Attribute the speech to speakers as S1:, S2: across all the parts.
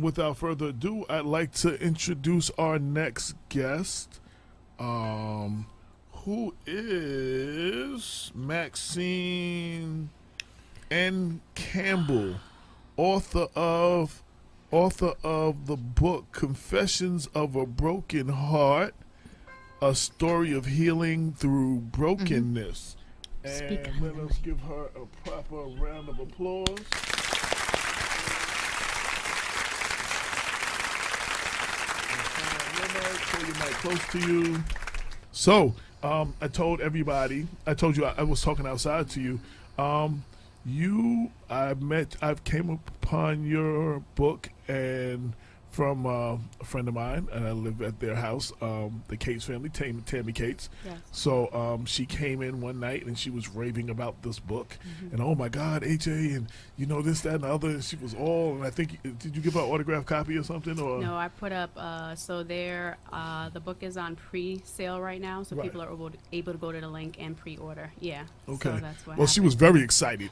S1: Without further ado, I'd like to introduce our next guest, who is Maxine N. Campbell, author of the book Confessions of a Broken Heart, a story of healing through brokenness. And let us give her a proper round of applause. Pull your mic close to you. So, I told you I was talking outside to you. I've came upon your book and from a friend of mine, and I live at their house, the Cates family, Tammy Cates.
S2: Yes.
S1: So she came in one night and she was raving about this book, and oh my God, AJ, and you know this, that, and the other. And she was all, and I think, did you give her an autographed copy or something? Or
S2: no, I put up. So there, the book is on pre-sale right now, so people are able to go to the link and pre-order. Yeah.
S1: Okay.
S2: So that's what
S1: well, she
S2: happened.
S1: was very excited.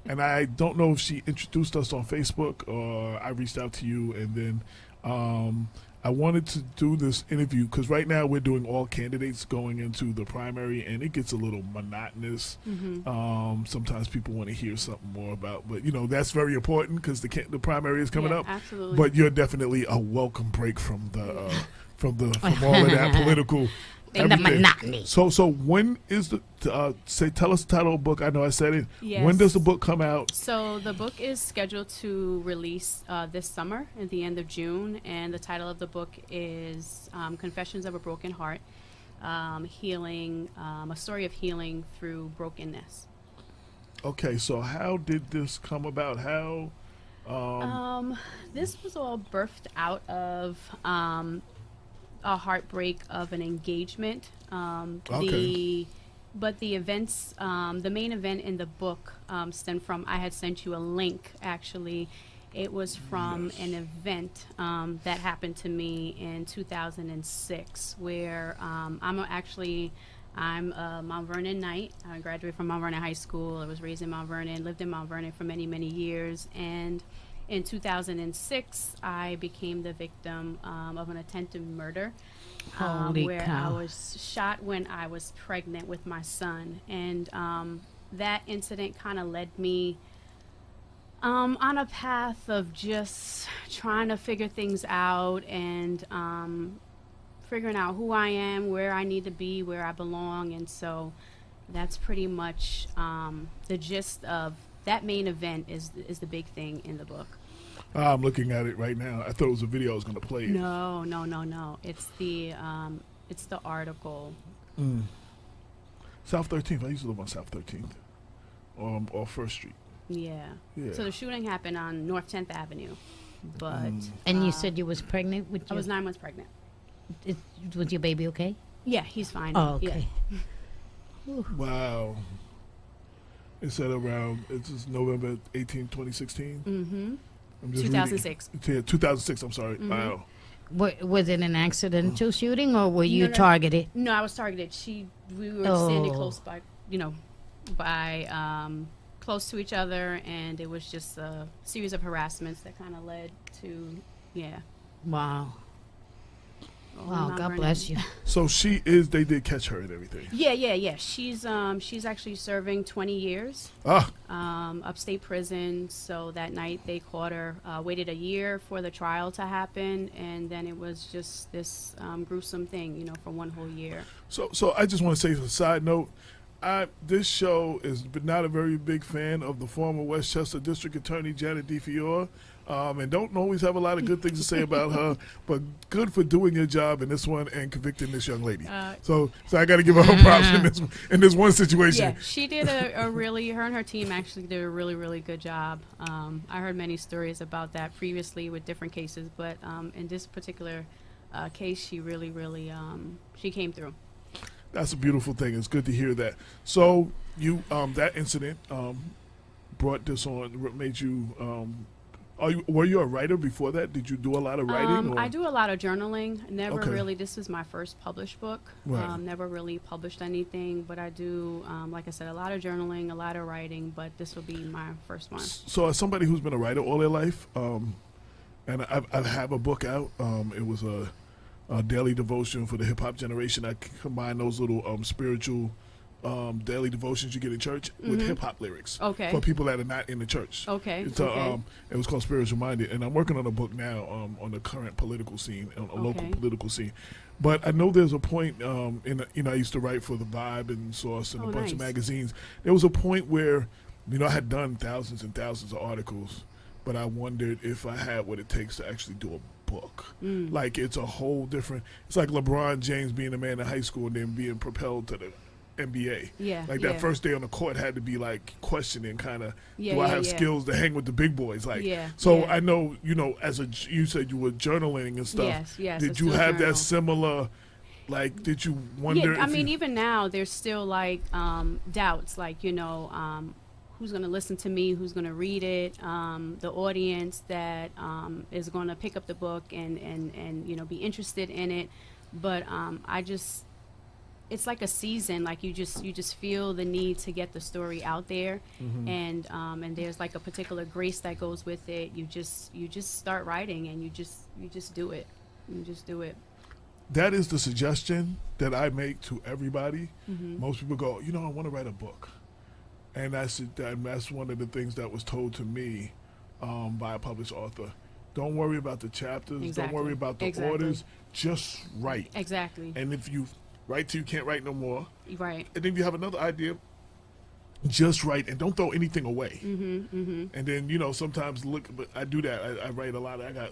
S1: And I don't know if she introduced us on Facebook or I reached out to you, and then I wanted to do this interview because right now we're doing all candidates going into the primary, and it gets a little monotonous. Sometimes people want to hear something more about, but you know that's very important because the primary is coming up.
S2: Absolutely.
S1: But you're definitely a welcome break from the from all of that political.
S3: In the monotony.
S1: So when is the tell us the title of the book? I know I said it.
S2: Yes.
S1: When does the book come out?
S2: So the book is scheduled to release this summer at the end of June, and the title of the book is Confessions of a Broken Heart, healing, a story of healing through brokenness.
S1: Okay, so how did this come about? How?
S2: This was all birthed out of a heartbreak of an engagement. But the events, the main event in the book stemmed from, I had sent you a link actually. It was from an event that happened to me in 2006 where I'm a Mount Vernon Knight. I graduated from Mount Vernon High School. I was raised in Mount Vernon, lived in Mount Vernon for many, many years. And in 2006, I became the victim of an attempted murder where I was shot when I was pregnant with my son. And that incident kind of led me on a path of just trying to figure things out and figuring out who I am, where I need to be, where I belong. And so that's pretty much the gist of that main event is the big thing in the book.
S1: I'm looking at it right now. I thought it was a video I was going to play.
S2: No. It's the article.
S1: South 13th. I used to live on South 13th, off First Street.
S2: Yeah. So the shooting happened on North 10th Avenue, but
S3: And you said you was pregnant with
S2: I was 9 months pregnant.
S3: Was your baby okay?
S2: Yeah, he's fine.
S3: Oh, okay.
S2: Yeah.
S1: Wow. It said around, it's just November 18, 2016.
S2: Mm-hmm.
S1: I'm just
S2: 2006.
S1: Yeah, 2006, I'm sorry. Wow.
S3: Was it an accidental shooting or were you targeted?
S2: No, I was targeted. We were standing close by, close to each other, and it was just a series of harassments that kind of led to,
S3: Wow. Wow, God bless you.
S1: So they did catch her and everything.
S2: Yeah. She's actually serving 20 years. Upstate prison. So that night they caught her, waited a year for the trial to happen, and then it was just this gruesome thing, for one whole year.
S1: So I just want to say as a side note, this show is not a very big fan of the former Westchester District Attorney Janet DeFiore, and don't always have a lot of good things to say about her, but good for doing your job in this one and convicting this young lady. So I got to give her props in this one situation.
S2: Yeah, she did a really, her and her team actually did a really, really good job. I heard many stories about that previously with different cases, but in this particular case, she really, really, she came through.
S1: That's a beautiful thing. It's good to hear that. So you, that incident brought this on, made you, were you a writer before that? Did you do a lot of writing?
S2: I do a lot of journaling. Never really, this is my first published book.
S1: Right.
S2: Never really published anything, but I do, like I said, a lot of journaling, a lot of writing, but this will be my first one.
S1: So as somebody who's been a writer all their life, and I have a book out. It was a daily devotion for the hip hop generation. I combine those little spiritual daily devotions you get in church with hip hop lyrics.
S2: Okay.
S1: For people that are not in the church.
S2: Okay.
S1: It's it was called Spiritual Minded, and I'm working on a book now on the current political scene, on a local political scene. But I know there's a point I used to write for the Vibe and Source and a bunch of magazines. There was a point where, I had done thousands and thousands of articles, but I wondered if I had what it takes to actually do a book. Like, it's a whole different. It's like LeBron James being a man in high school and then being propelled to the NBA.
S2: Yeah.
S1: Like that first day on the court had to be like questioning kind of, do I have
S2: yeah.
S1: skills to hang with the big boys? Like,
S2: Yeah,
S1: so
S2: yeah.
S1: I know, as you said you were journaling and stuff.
S2: Yes,
S1: Did
S2: I
S1: you
S2: still
S1: have
S2: journal.
S1: that similar, like, did you wonder?
S2: Yeah, I mean, even now there's still like doubts, like, who's going to listen to me, who's going to read it, the audience that is going to pick up the book and be interested in it. But it's like a season, like you just feel the need to get the story out there, and there's like a particular grace that goes with it. You just start writing, and you just do it. You just do it.
S1: That is the suggestion that I make to everybody. Most people go, I want to write a book, and that's one of the things that was told to me by a published author. Don't worry about the chapters.
S2: Exactly.
S1: Don't worry about the orders. Just write.
S2: Exactly.
S1: And if you write till you can't write no more,
S2: Right.
S1: and then you have another idea, just write and don't throw anything away. And then sometimes but I do that. I write a lot. I got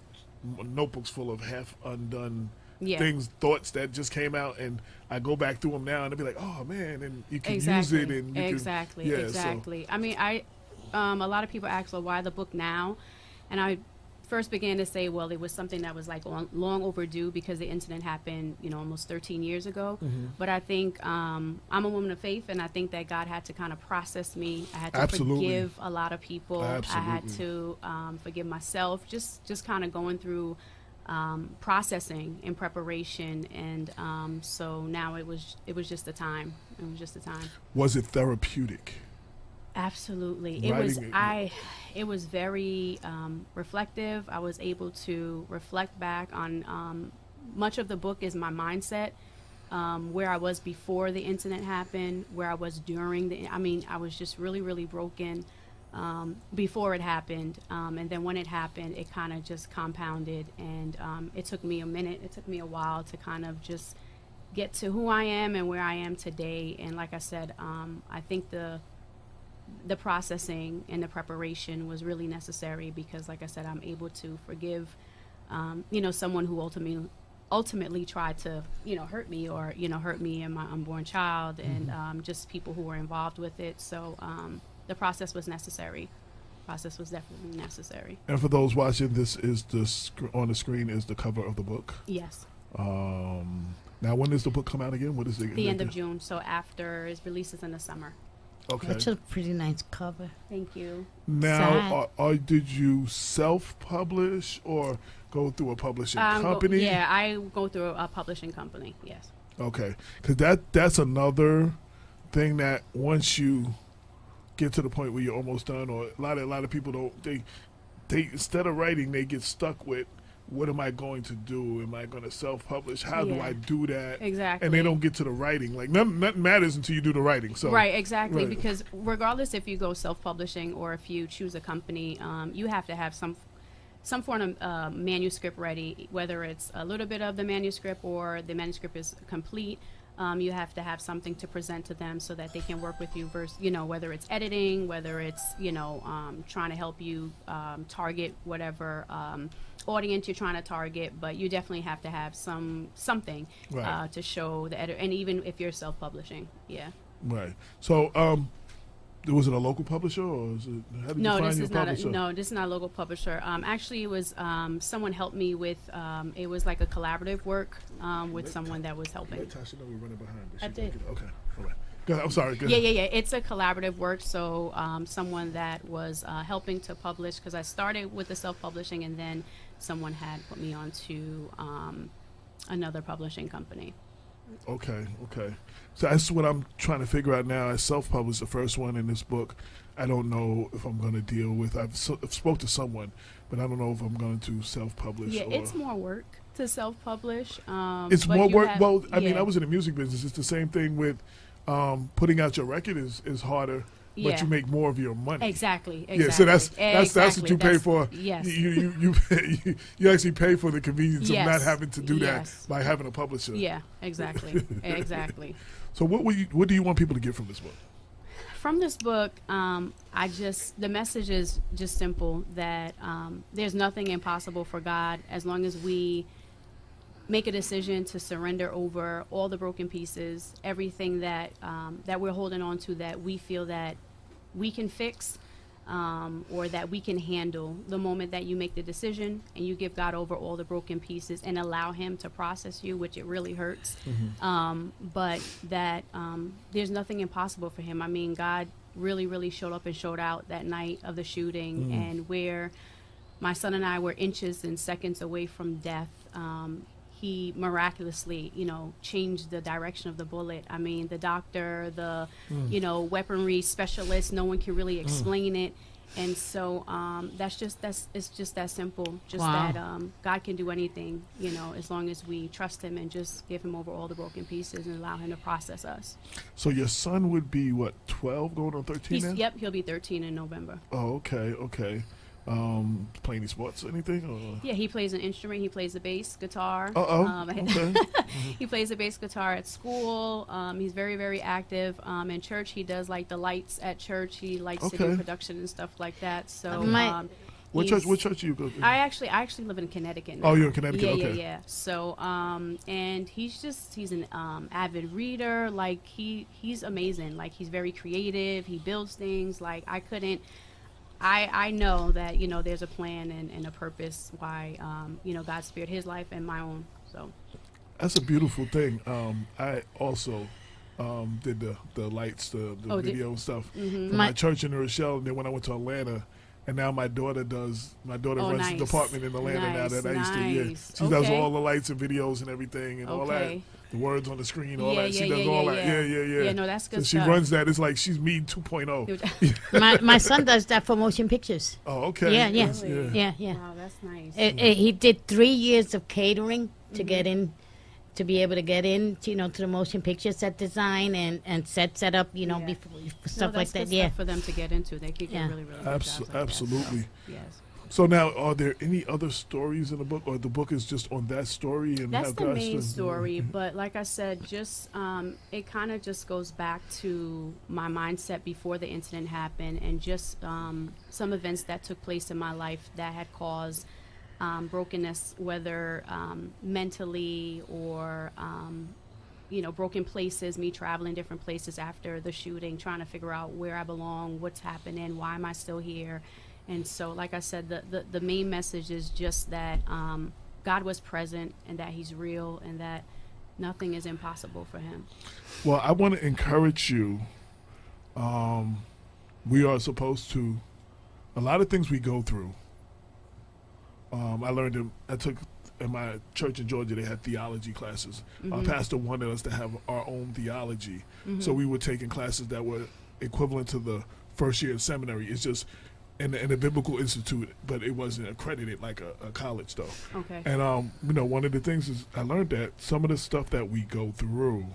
S1: notebooks full of half undone things, thoughts that just came out, and I go back through them now, and I'll be like, oh man, and you can use it, and you
S2: exactly.
S1: can,
S2: I mean, a lot of people ask, well, why the book now? And I first began to say, well, it was something that was like long overdue because the incident happened, almost 13 years ago. But I think I'm a woman of faith, and I think that God had to kind of process me. I had to forgive a lot of people. I had to forgive myself, just kind of going through processing in preparation, and so now it was just the time. It was just the time.
S1: Was it therapeutic?
S2: Absolutely. It was very reflective. I was able to reflect back on much of the book is my mindset, where I was before the incident happened, where I was during I was just really, really broken before it happened. And then when it happened, it kind of just compounded, and it took me a minute. It took me a while to kind of just get to who I am and where I am today. And like I said, I think the processing and the preparation was really necessary because, like I said, I'm able to forgive, someone who ultimately tried to, hurt me or, hurt me and my unborn child, and just people who were involved with it. So the process was necessary. Process was definitely necessary.
S1: And for those watching, this is on the screen is the cover of the book.
S2: Yes.
S1: Now, when does the book come out again? What is it?
S2: The end of June. So after it releases in the summer.
S1: Okay.
S3: That's a pretty nice cover.
S2: Thank you.
S1: Now, did you self-publish or go through a publishing company?
S2: I go through a publishing company. Yes.
S1: Okay, because that's another thing that once you get to the point where you're almost done, or a lot of people don't. They instead of writing, they get stuck with, what am I going to do? Am I going to self-publish? How do I do that?
S2: Exactly.
S1: And they don't get to the writing. Like, nothing matters until you do the writing. So
S2: right, exactly.
S1: Right.
S2: Because regardless if you go self-publishing or if you choose a company, you have to have some form of manuscript ready, whether it's a little bit of the manuscript or the manuscript is complete. You have to have something to present to them so that they can work with you versus, whether it's editing, whether it's, trying to help you target whatever audience you're trying to target, but you definitely have to have something to show the editor, and even if you're self-publishing.
S1: Right. So was it a local publisher, or is it, how did you find your publisher?
S2: This is not a local publisher. Actually, it was someone helped me with it was like a collaborative work with someone that was helping.
S1: Let Tasha know we're running behind.
S2: I did.
S1: Okay. All right. Go ahead. I'm sorry. Go
S2: Yeah.
S1: ahead.
S2: It's a collaborative work. So someone that was helping to publish, because I started with the self-publishing, and then someone had put me on to another publishing company.
S1: Okay. So that's what I'm trying to figure out now. I self-published the first one in this book. I don't know if I'm going to deal with. I've spoke to someone, but I don't know if I'm going to self-publish.
S2: Yeah,
S1: or,
S2: it's more work to self-publish.
S1: It's
S2: but
S1: more
S2: you
S1: work.
S2: have-
S1: Well, I mean,
S2: yeah.
S1: I was in the music business. It's the same thing with putting out your record is harder, but
S2: Yeah.
S1: you make more of your money.
S2: Exactly.
S1: Yeah, so that's
S2: Exactly.
S1: what you pay for.
S2: Yes.
S1: You actually pay for the convenience of not
S2: Yes.
S1: having to do
S2: Yes.
S1: that by having a publisher.
S2: Yeah. Exactly. Exactly.
S1: So what do you want people to get from this book?
S2: From this book, the message is just simple that there's nothing impossible for God as long as we make a decision to surrender over all the broken pieces, everything that we're holding on to that we feel that we can fix or that we can handle. The moment that you make the decision and you give God over all the broken pieces and allow Him to process you, which it really hurts, but that there's nothing impossible for Him. I mean, God really, really showed up and showed out that night of the shooting, and where my son and I were inches and seconds away from death. He miraculously, changed the direction of the bullet. I mean, the doctor, the, weaponry specialist, no one can really explain it. And so it's just that simple. Just
S3: Wow.
S2: that God can do anything, as long as we trust Him and just give Him over all the broken pieces and allow Him to process us.
S1: So your son would be what, 12, going on 13 now?
S2: Yep, he'll be 13 in November.
S1: Oh, okay. Play any sports or anything? Or?
S2: Yeah, he plays an instrument. He plays the bass guitar.
S1: Okay.
S2: He plays the bass guitar at school. He's very, very active. In church, he does like the lights at church. He likes to do
S1: Okay.
S2: production and stuff like that. So,
S1: What church do you go to?
S2: I actually live in Connecticut now.
S1: Oh, you're in Connecticut.
S2: Yeah,
S1: Okay.
S2: yeah. So, and he's an avid reader. Like he's amazing. Like he's very creative. He builds things. Like I know that, there's a plan and a purpose why, God spared his life and my own. So
S1: That's a beautiful thing. I also did the lights, the video stuff for my church in Rochelle, and then when I went to Atlanta, and now my daughter runs
S2: nice.
S1: the department in Atlanta now that I used to. Yeah,
S2: Nice.
S1: she does
S2: Okay.
S1: all the lights and videos and everything and all that.
S2: Okay.
S1: The words on the screen, all
S2: Yeah,
S1: that. She
S2: yeah,
S1: does
S2: yeah,
S1: all
S2: yeah,
S1: that.
S2: yeah.
S1: Yeah.
S2: No, that's good
S1: So she
S2: stuff.
S1: runs that. It's like she's me 2.0.
S3: my son does that for motion pictures.
S1: Oh, okay.
S3: Yeah, yeah.
S1: Yes,
S3: Yeah, yeah.
S2: Wow, that's nice.
S3: He did 3 years of catering to get in, to be able to get in, to the motion picture set design and set up,
S2: Yeah.
S3: before
S2: No,
S3: stuff like
S2: that's
S3: that.
S2: good
S3: Yeah.
S2: stuff for them to get into. They could get
S3: Yeah.
S2: really, really good jobs like that.
S1: Absolutely.
S2: So, yes.
S1: So now, are there any other stories in the book, or the book is just on that story? And
S2: That's
S1: how
S2: the
S1: God's
S2: main
S1: done-
S2: story, but like I said, just it kind of just goes back to my mindset before the incident happened, and just some events that took place in my life that had caused brokenness, whether mentally or broken places, me traveling different places after the shooting, trying to figure out where I belong, what's happening, why am I still here. And so, like I said, the main message is just that God was present and that He's real and that nothing is impossible for Him.
S1: Well, I want to encourage you. We are supposed to, a lot of things we go through. I took in my church in Georgia, they had theology classes. Our pastor wanted us to have our own theology. So we were taking classes that were equivalent to the first year of seminary. It's just in a biblical institute, but it wasn't accredited like a college though.
S2: Okay.
S1: And one of the things is I learned that some of the stuff that we go through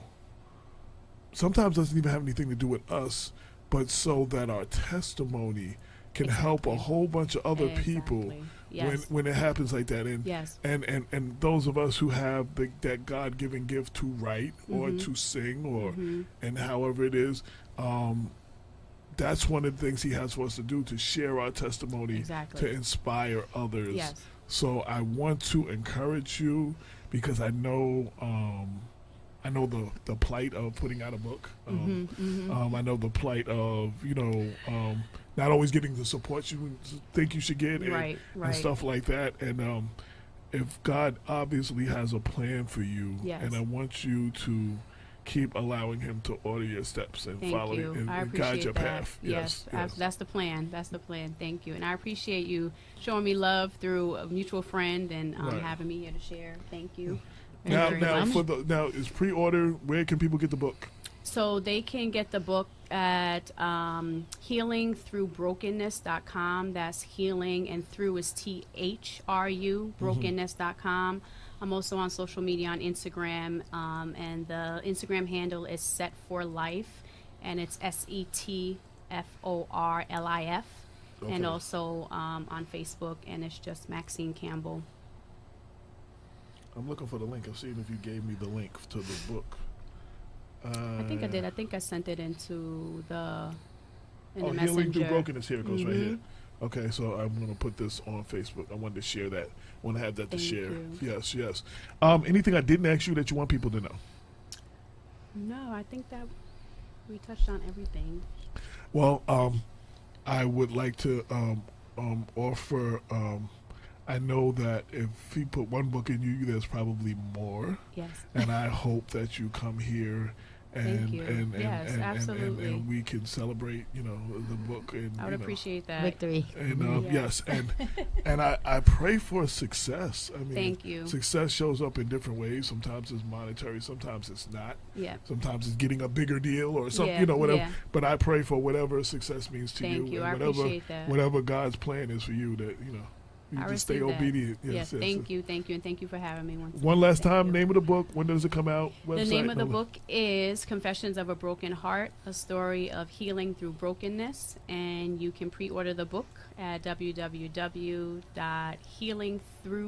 S1: sometimes doesn't even have anything to do with us, but so that our testimony can help a whole bunch of other people
S2: Yes.
S1: when it happens like that. And
S2: Yes.
S1: and those of us who have that God-given gift to write or to sing or and however it is, that's one of the things He has for us to do, to share our testimony,
S2: Exactly.
S1: to inspire others.
S2: Yes.
S1: So I want to encourage you, because I know the plight of putting out a book. I know the plight of not always getting the support you think you should get, and stuff like that. And if God obviously has a plan for you,
S2: Yes.
S1: and I want you to keep allowing Him to order your steps and
S2: Thank
S1: follow
S2: you.
S1: and
S2: I
S1: guide
S2: appreciate
S1: your
S2: that.
S1: path.
S2: Yes.
S1: Yes.
S2: That's the plan. That's the plan. Thank you. And I appreciate you showing me love through a mutual friend and
S1: Right.
S2: having me here to share. Thank you.
S1: Now,
S2: very
S1: now
S2: much.
S1: now is pre-order. Where can people get the book?
S2: So they can get the book at healingthroughbrokenness.com. That's healing, and through is THRU, brokenness.com. I'm also on social media on Instagram, and the Instagram handle is Set for Life, and it's SETFORLIF. And
S1: Okay.
S2: also on Facebook, and it's just Maxine Campbell.
S1: I'm looking for the link. I'm seeing if you gave me the link to the book.
S2: I think I did. I think I sent it into the
S1: Healing
S2: messenger.
S1: Through Brokenness. Here it goes right here.
S2: Mm-hmm.
S1: Okay, so I'm going to put this on Facebook. I wanted to share that. I want to have that
S2: Thank
S1: to share.
S2: you.
S1: Yes, yes. Anything I didn't ask you that you want people to know?
S2: No, I think that we touched on everything.
S1: Well, I would like to offer. I know that if he put one book in you, there's probably more.
S2: Yes.
S1: And I hope that you come here and
S2: Thank you. Yes, absolutely.
S1: and we can celebrate, the book. And
S2: I would appreciate that.
S3: Victory.
S1: And
S2: Yes.
S1: yes, and I pray for success. I mean,
S2: Thank you.
S1: Success shows up in different ways. Sometimes it's monetary, sometimes it's not.
S2: Yeah.
S1: Sometimes it's getting a bigger deal or something,
S2: Yeah,
S1: whatever.
S2: yeah.
S1: But I pray for whatever success means to
S2: Thank you.
S1: and
S2: I
S1: whatever
S2: appreciate that.
S1: whatever God's plan is for you, that you
S2: I
S1: just stay
S2: receive that.
S1: obedient.
S2: Yes,
S1: Yes,
S2: thank you, and thank you for having me once
S1: One
S2: again.
S1: last
S2: Thank
S1: time,
S2: you.
S1: name of the book. When does it come out?
S2: The
S1: Website,
S2: name of the
S1: no-
S2: book is Confessions of a Broken Heart, a story of healing through brokenness, and you can pre-order the book at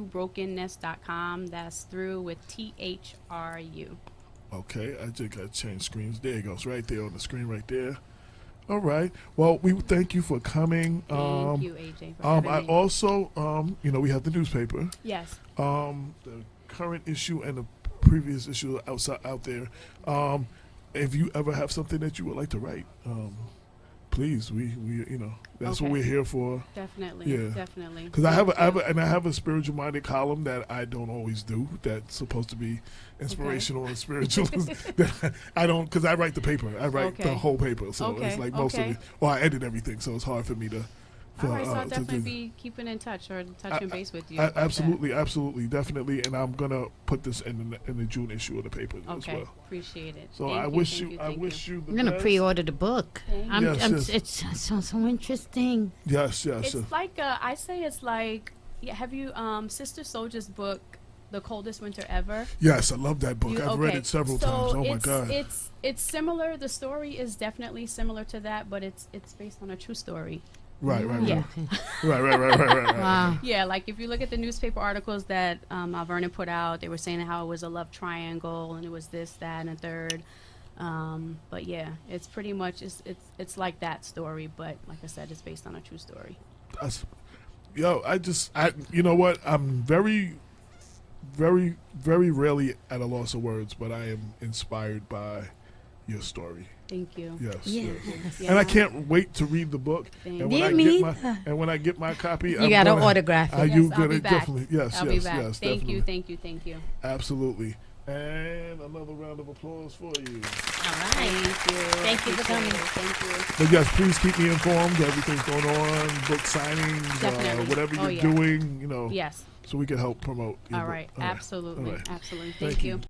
S2: www.healingthroughbrokenness.com. That's through with THRU.
S1: Okay, I just got to change screens. There it goes, right there on the screen, right there. All right. Well, we thank you for coming.
S2: Thank you, AJ, for having
S1: I
S2: me.
S1: also, we have the newspaper,
S2: Yes.
S1: the current issue and the previous issue out there. If you ever have something that you would like to write, please, we that's what
S2: Okay.
S1: we're here for.
S2: Definitely.
S1: Yeah.
S2: Definitely.
S1: Because I
S2: Thank you.
S1: have a spiritual minded column that I don't always do. That's supposed to be inspirational and spiritual. I don't, because I write the paper. I write the
S2: Okay.
S1: whole paper, so it's
S2: Okay,
S1: like most of
S2: okay.
S1: it. Or I edit everything, so it's hard for me to.
S2: All right, so I'll
S1: to
S2: definitely
S1: do-
S2: be keeping in touch or touching base with you. about that.
S1: absolutely, definitely, and I'm gonna put this in the June issue of the paper as
S2: Okay,
S1: well.
S2: appreciate it.
S1: So
S2: Thank
S1: I
S2: you,
S1: wish
S2: thank
S1: you,
S2: thank
S1: you the
S3: I'm gonna
S1: best.
S3: pre-order the book.
S2: Thank
S3: I'm,
S1: Yes,
S3: I'm,
S1: yes.
S3: It's so interesting.
S1: Yes,
S2: It's
S1: yes.
S2: like I say it's like, have you Sister Soldier's book, The Coldest Winter Ever?
S1: Yes, I love that book. I've read
S2: Okay,
S1: it several
S2: so
S1: times. Oh my
S2: it's,
S1: God.
S2: It's similar. The story is definitely similar to that, but it's based on a true story.
S1: Right.
S3: Yeah.
S1: Right.
S3: Wow.
S2: Yeah, like if you look at the newspaper articles that Vernon put out, they were saying how it was a love triangle and it was this, that, and a third. But yeah, it's pretty much it's like that story, but like I said, it's based on a true story.
S1: You know what? I'm very, very, very rarely at a loss of words, but I am inspired by your story.
S2: Thank you.
S1: Yes.
S3: Yeah.
S1: yes.
S2: Yeah.
S1: And I can't wait to read the book.
S2: Thank
S1: And
S2: you.
S1: when I get my copy,
S3: You gotta autograph it.
S1: Are
S2: Yes,
S1: you
S2: I'll
S1: gonna
S2: be back.
S1: definitely? Yes,
S2: I'll
S1: yes,
S2: be back.
S1: yes.
S2: Thank
S1: definitely.
S2: you, thank you.
S1: Absolutely. And another round of applause for you.
S3: All right.
S2: Thank you.
S3: Thank you for
S2: Appreciate
S3: coming.
S2: it. Thank you.
S1: But yes, please keep me informed. Everything's going on, book signings,
S2: Definitely.
S1: whatever
S2: Oh,
S1: you're
S2: yeah.
S1: doing,
S2: Yes.
S1: so we can help promote. Your
S2: All
S1: book.
S2: right.
S1: All right.
S2: Absolutely.
S1: All right.
S2: Absolutely.
S1: Thank
S2: Thank
S1: you.
S2: you.